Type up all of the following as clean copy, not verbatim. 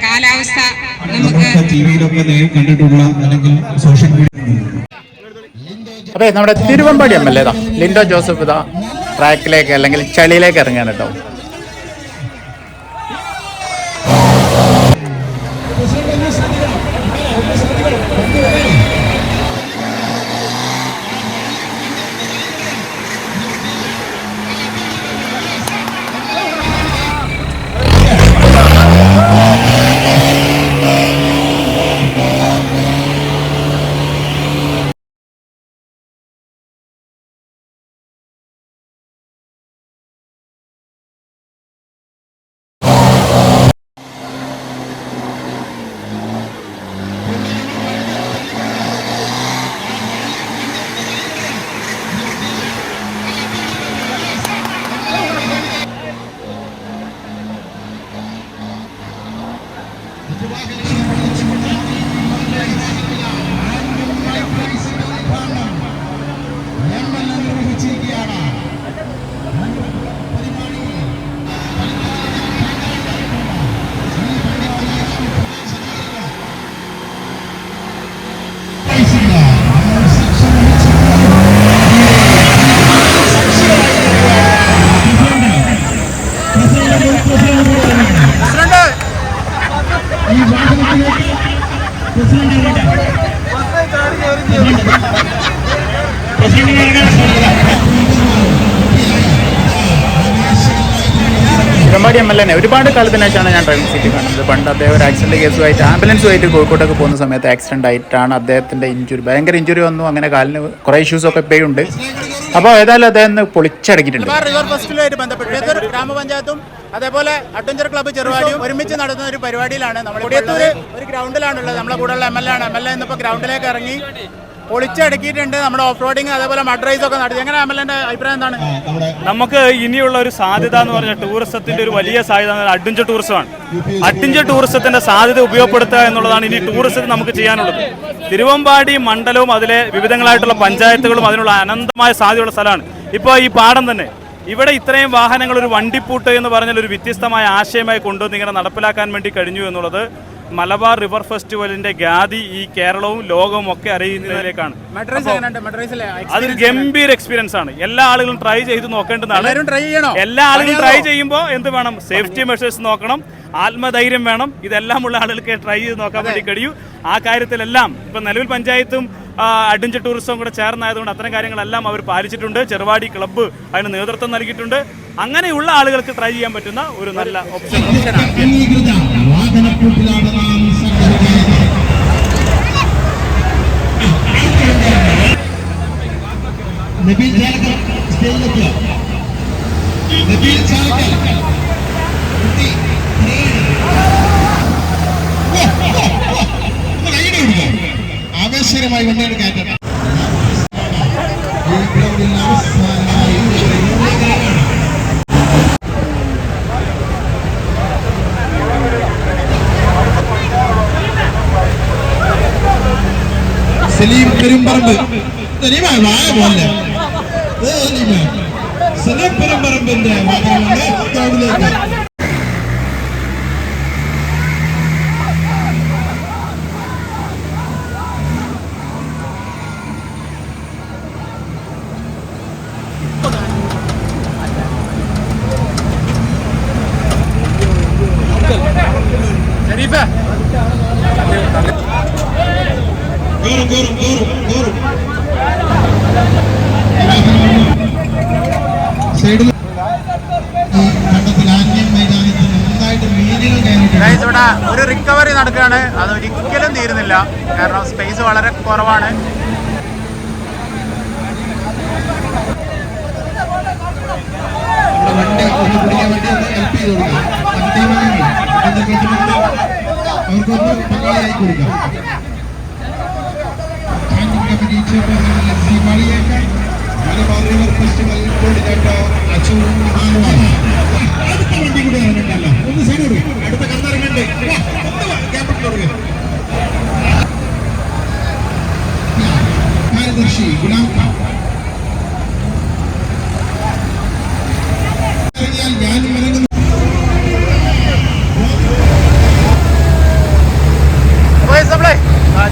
കാലാവസ്ഥ നമുക്ക് ടിവിയിലൊക്കെ കണ്ടിട്ടുള്ള അല്ലെങ്കിൽ സോഷ്യൽ മീഡിയ. അതെ, നമ്മുടെ തിരുവമ്പാടി MLA ലിൻഡോ ജോസഫ് ട്രാക്കിലേക്ക് അല്ലെങ്കിൽ ചളിയിലേക്ക് ഇറങ്ങാൻ കേട്ടോ. തിരുവമ്പാടി MLA ഒരുപാട് കാലത്തിന് ശേഷമാണ് ഞാൻ ഡ്രൈവിംഗ് സീറ്റ് കാണുന്നത്. പണ്ട് അദ്ദേഹം ഒരു ആക്സിഡന്റ് കേസുമായിട്ട് ആംബുലൻസുമായിട്ട് കോഴിക്കോട്ടൊക്കെ പോകുന്ന സമയത്ത് ആക്സിഡന്റ് ആയിട്ടാണ് അദ്ദേഹത്തിന്റെ ഭയങ്കര ഇഞ്ചുറി വന്നു. അങ്ങനെ കാലിന് കുറേ ഇഷ്യൂസൊക്കെ ഇപ്പോഴും ഉണ്ട്. അപ്പോൾ ഏതായാലും അദ്ദേഹം പൊളിച്ചടക്കിയിട്ടുണ്ട്. റിവർ ഫെസ്റ്റിവലുമായിട്ട് ബന്ധപ്പെട്ട് ഗ്രാമപഞ്ചായത്തും അതേപോലെ അഡ്വഞ്ചർ ക്ലബ്ബ് ചെറുവാടിയും ഒരുമിച്ച് നടത്തുന്ന ഒരു പരിപാടിയിലാണ്. നമ്മൾ ഒരു ഗ്രൗണ്ടിലാണുള്ളത്. നമ്മളെ കൂടെയുള്ള MLA ആണ്. MLA ഇന്നിപ്പോൾ ഗ്രൗണ്ടിലേക്ക് ഇറങ്ങി പൊളിച്ചടക്കിയിട്ടുണ്ട്. നമ്മുടെ ഓഫ് റോഡിങ് അതേപോലെ മഡ് റൈസ് ഒക്കെ നടത്തി. എങ്ങനെ MLAന്റെ അഭിപ്രായം എന്താണ്? നമുക്ക് ഇനിയുള്ള ഒരു സാധ്യത എന്ന് പറഞ്ഞാൽ ടൂറിസത്തിന്റെ ഒരു വലിയ സാധ്യത അഡ്വഞ്ചർ ടൂറിസമാണ്. അഡ്വഞ്ചർ ടൂറിസത്തിന്റെ സാധ്യത ഉപയോഗപ്പെടുത്തുക എന്നുള്ളതാണ് ഇനി ടൂറിസത്തിൽ നമുക്ക് ചെയ്യാനുള്ളത്. തിരുവമ്പാടി മണ്ഡലവും അതിലെ വിവിധങ്ങളായിട്ടുള്ള പഞ്ചായത്തുകളും അതിനുള്ള അനന്തമായ സാധ്യതയുള്ള സ്ഥലമാണ്. ഇപ്പോൾ ഈ പാടം തന്നെ ഇവിടെ ഇത്രയും വാഹനങ്ങൾ ഒരു വണ്ടിപ്പൂട്ട് എന്ന് പറഞ്ഞാൽ ഒരു വ്യത്യസ്തമായ ആശയമായി കൊണ്ടുവന്ന് ഇങ്ങനെ നടപ്പിലാക്കാൻ വേണ്ടി കഴിഞ്ഞു എന്നുള്ളത് മലബാർ റിവർ ഫെസ്റ്റിവലിന്റെ ഖ്യാതി ഈ കേരളവും ലോകവും ഒക്കെ അറിയുന്നതിലേക്കാണ്. അതൊരു ഗംഭീര എക്സ്പീരിയൻസ് ആണ്. എല്ലാ ആളുകളും ട്രൈ ചെയ്ത് നോക്കേണ്ടതാണ്. എല്ലാ ആളുകളും ട്രൈ ചെയ്യുമ്പോൾ എന്ത് വേണം? സേഫ്റ്റി മെഷേഴ്സ് നോക്കണം, ആത്മധൈര്യം വേണം. ഇതെല്ലാം ഉള്ള ആളുകൾക്ക് ട്രൈ ചെയ്ത് നോക്കാൻ വേണ്ടി കഴിയൂ. ആ കാര്യത്തിലെല്ലാം ഇപ്പം നിലവിൽ പഞ്ചായത്തും അഡ്വഞ്ചർ ടൂറിസവും കൂടെ ചേർന്നായതുകൊണ്ട് അത്തരം കാര്യങ്ങളെല്ലാം അവർ പാലിച്ചിട്ടുണ്ട്. ചെറുവാടി ക്ലബ്ബ് അതിന് നേതൃത്വം നൽകിയിട്ടുണ്ട്. അങ്ങനെയുള്ള ആളുകൾക്ക് ട്രൈ ചെയ്യാൻ പറ്റുന്ന ഒരു നല്ല ഓപ്ഷനാണ്. ആവേശകരമായി വണ്ടിയെടുക്കാൻ സലീം പെരുമ്പറമ്പ് പോലെ സലീം പെരുമ്പറമ്പിന്റെ ഗ്രൗണ്ടിലേക്ക് സൈഡിൽ കണ്ടത്തിൽ ആന്യം മൈതാനത്തിന് ഗൈസ് ഇവിടെ ഒരു റിക്കവറി നടക്കുകയാണ്. അത് ഒരിക്കലും തീരുന്നില്ല, കാരണം സ്പേസ് വളരെ കുറവാണ്.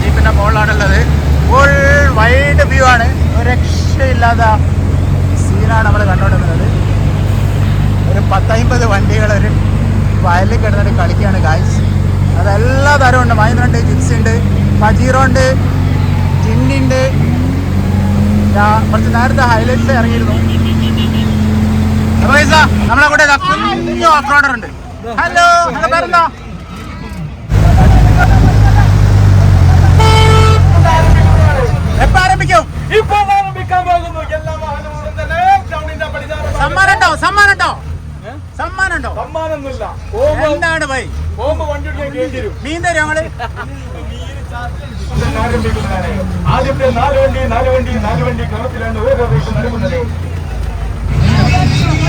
ജീപ്പിന്റെ മുകളിലാണുള്ളത്. ഫുൾ വൈഡ് വ്യൂ ആണ്, ഒരു രക്ഷയില്ലാത്ത സീനാണ് നമ്മൾ കണ്ടുകൊണ്ടിരുന്നത്. ഒരു 10-50 വണ്ടികൾ ഒരു വയലിൽ കിടന്നിട്ട് കളിക്കുകയാണ് ഗായ്സ്. അതെല്ലാ തരവും ഉണ്ട്. മഹീന്ദ്ര ഉണ്ട്, ജിപ്സി ഉണ്ട്, പജീറോ ഉണ്ട്, ജിന്നുണ്ട്. കുറച്ച് നേരത്തെ ഹൈലൈറ്റ്സ് ഇറങ്ങിയിരുന്നു. നമ്മളെ കൂടെ കുഞ്ഞു ഓഫ് റോഡർ ഉണ്ട്. ഹലോ, നിങ്ങളുടെ പേരെന്താ? എപ്പോ ആരംഭിക്കും? സമ്മാനുണ്ടോ? എന്താണ് ഭൈ? മീൻ തരും ഞങ്ങള്.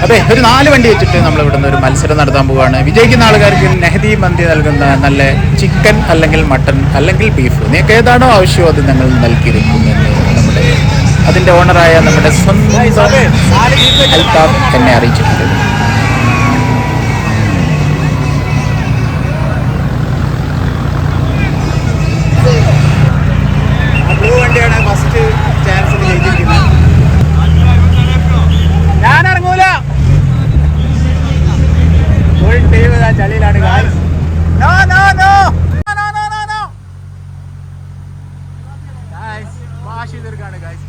അതെ, ഒരു 4 വണ്ടി വെച്ചിട്ട് നമ്മൾ ഇവിടുന്ന് ഒരു മത്സരം നടത്താൻ പോവുകയാണ്. വിജയിക്കുന്ന ആൾക്കാർക്ക് നെഹദി മന്തി നൽകുന്ന നല്ല ചിക്കൻ അല്ലെങ്കിൽ മട്ടൺ അല്ലെങ്കിൽ ബീഫ്, നിങ്ങൾക്ക് ഏതാണോ ആവശ്യമോ അത് ഞങ്ങൾ നൽകിയിരിക്കുമെന്ന് നമ്മുടെ അതിൻ്റെ ഓണറായ നമ്മുടെ സ്വന്തം അൽതാഫ് എന്നെ അറിയിച്ചിട്ടുണ്ട്. ബ്ലൂ വണ്ടിയാണ് ഫസ്റ്റ് ചാൻസിൽ ജയിച്ചിരിക്കുന്നത്. ഞാൻ ഇറങ്ങൂല. ഫുൾ ടീം ചളിയിലാണ് guys. No no no no no no no guys, wash ചെയ്തെടുക്കാണ് ഗായ്സ്.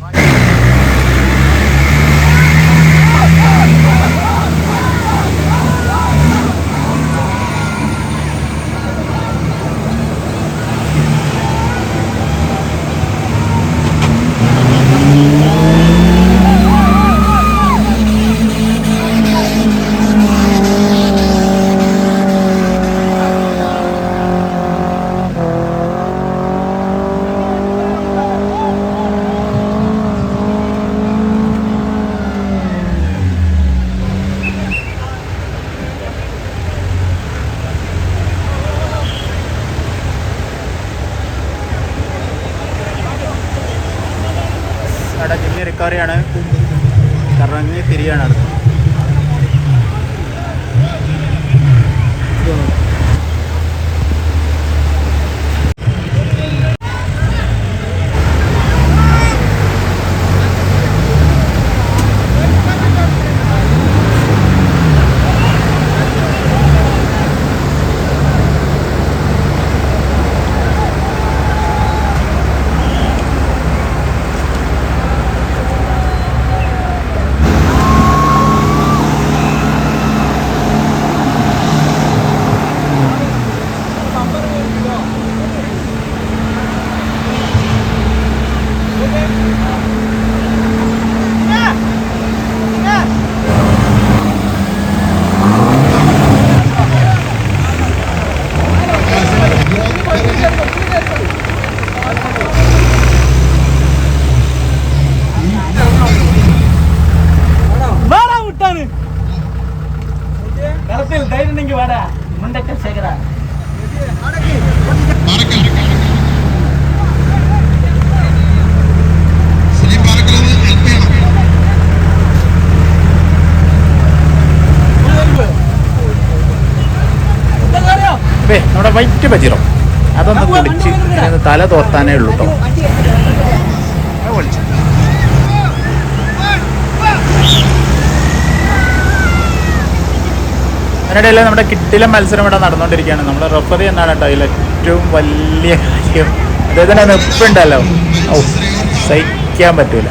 അവിടെ ജിമ്മി റിക്കവറിയാണ്, കറങ്ങി തിരിയാണ് അടുത്ത്. നമ്മുടെ വൈറ്റ് ബജീറോ അതൊന്ന് കുടിച്ച് തല തോർത്താനേ ഉള്ളൂ കേട്ടോ. അതിനിടയിൽ നമ്മുടെ കിട്ടിലെ മത്സരം ഇവിടെ നടന്നുകൊണ്ടിരിക്കുകയാണ്. നമ്മുടെ റഫറി എന്നാണ് കേട്ടോ അതിൽ ഏറ്റവും വലിയ കാര്യം. അദ്ദേഹത്തിന് നിൽപ്പുണ്ടല്ലോ, ഓ സഹിക്കാൻ പറ്റൂല.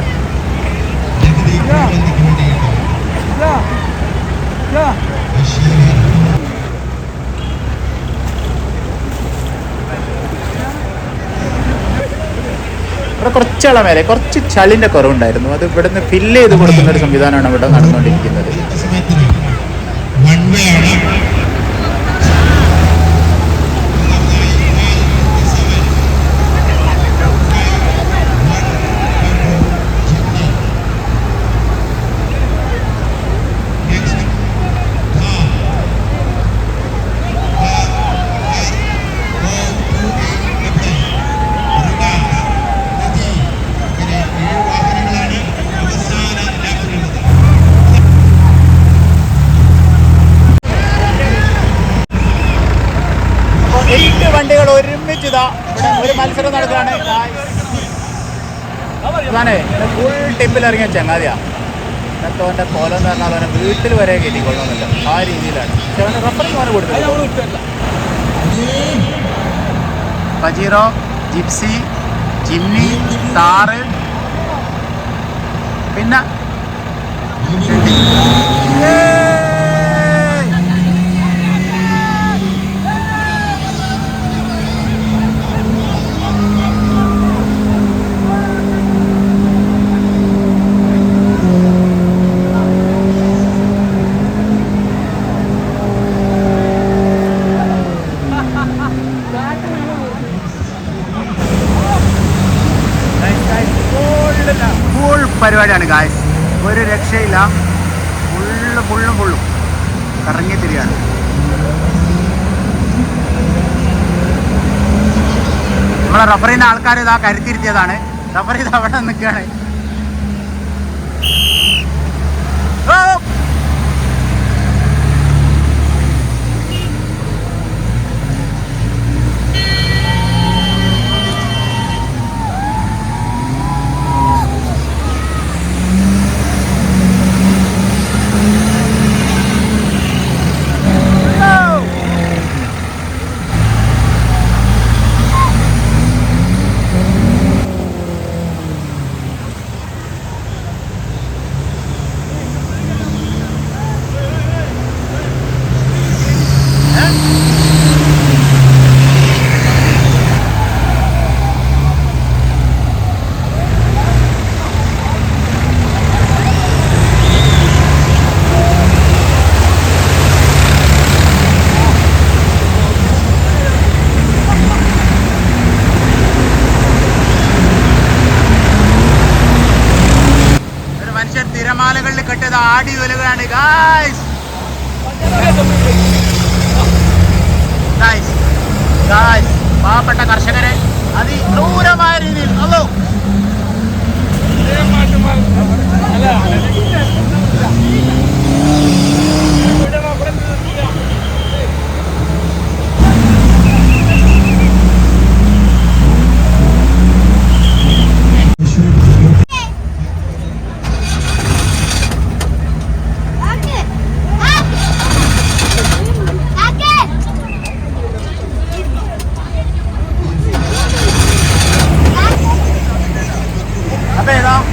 ഇവിടെ കുറച്ചുള്ള മേലെ കുറച്ച് ചളിൻ്റെ കുറവുണ്ടായിരുന്നു. അത് ഇവിടുന്ന് ഫില്ല് ചെയ്ത് കൊടുക്കുന്ന ഒരു സംവിധാനമാണ് ഇവിടെ നടന്നുകൊണ്ടിരിക്കുന്നത്. വണ്ടികൾ ഒരുമിച്ച് ഇതാ ഇവിടെ ഒരു മത്സരം നടക്കുകയാണ്. ഫുൾ ടിപ്പിൽ ഇറങ്ങിയ ചങ്ങാതിയാ. അവൻ്റെ കോലം എന്ന് പറഞ്ഞാൽ അവനെ വീട്ടിൽ വരെ കയറ്റിക്കൊള്ളണമെന്നില്ല, ആ രീതിയിലാണ്. പക്ഷെ അവന് റഫറിങ് അവന് കൊടുത്തില്ല. പജീറോ, ജിപ്സി, ജിമ്മി, താറ്, പിന്നെ ഫുൾ പരിപാടിയാണ് ഗായ്സ്, ഒരു രക്ഷയില്ല. ഫുള്ളും കറങ്ങി തിരിയാണ്. നമ്മളെ റഫറിന്റെ ആൾക്കാർ ഇതാ കരുത്തിരുത്തിയതാണ്. റഫറി ഇത് അവിടെ നിൽക്കുകയാണ്. തിരമാലകളിൽ കെട്ടിയത് ആടി ഒലുകയാണ് ഗായ്സ്. പാവപ്പെട്ട കർഷകരെ അതിക്രൂരമായ രീതിയിൽ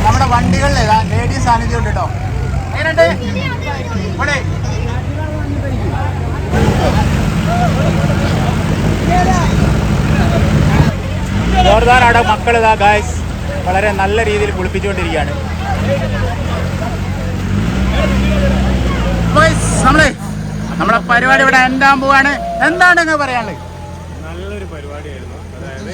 നമ്മുടെ വണ്ടികളിൽ ലേഡീസ് സാന്നിധ്യം ഉണ്ട് കേട്ടോ. എങ്ങനെയുണ്ട് ഇവിടെ? ജോർദാനാടെ മക്കൾ ഇതാ ഗായ്സ് വളരെ നല്ല രീതിയിൽ കുളിപ്പിച്ചുകൊണ്ടിരിക്കുകയാണ്. നമ്മളെ പരിപാടി ഇവിടെ എന്താൻ പോവാണ്. എന്താണ് നിങ്ങൾ പറയാനുള്ളത്? നല്ലൊരു പരിപാടിയായിരുന്നു. അതായത്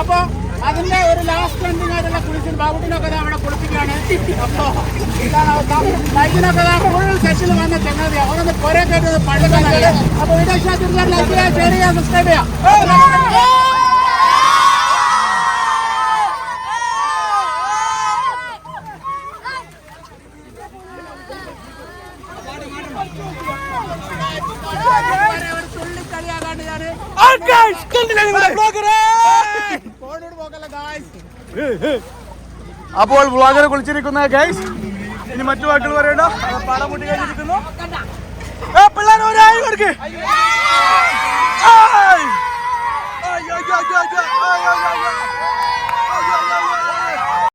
അപ്പൊ അതിന്റെ ഒരു ലാസ്റ്റ് എൻഡിങ് ആയിട്ടുള്ള കുളിച്ചിൽ ബാബുട്ടിനൊക്കെ അവിടെ കുളിപ്പിക്കുകയാണ്. അപ്പൊ ഇതാണ് അവസ്ഥ. ബൈക്കിനൊക്കെ ഫുൾ സെറ്റിൽ വന്ന ചങ്ങാതി അവരൊന്ന് കുറെ കേട്ടത് പള്ളിക്കാണ്. അപ്പൊ വീഡിയോ ഷെയർ ചെയ്യാൻ സബ്സ്ക്രൈബ് ചെയ്യാം. അപ്പോൾ വ്ളോഗറെ കുളിച്ചിരിക്കുന്ന ഗൈസ് ഇനി മറ്റു വാക്കുകൾ പറയണ്ട. പാടം മുട്ടി കഴിഞ്ഞിരിക്കുന്നു. പിള്ളേർ ഒരായി കൊടുക്ക്.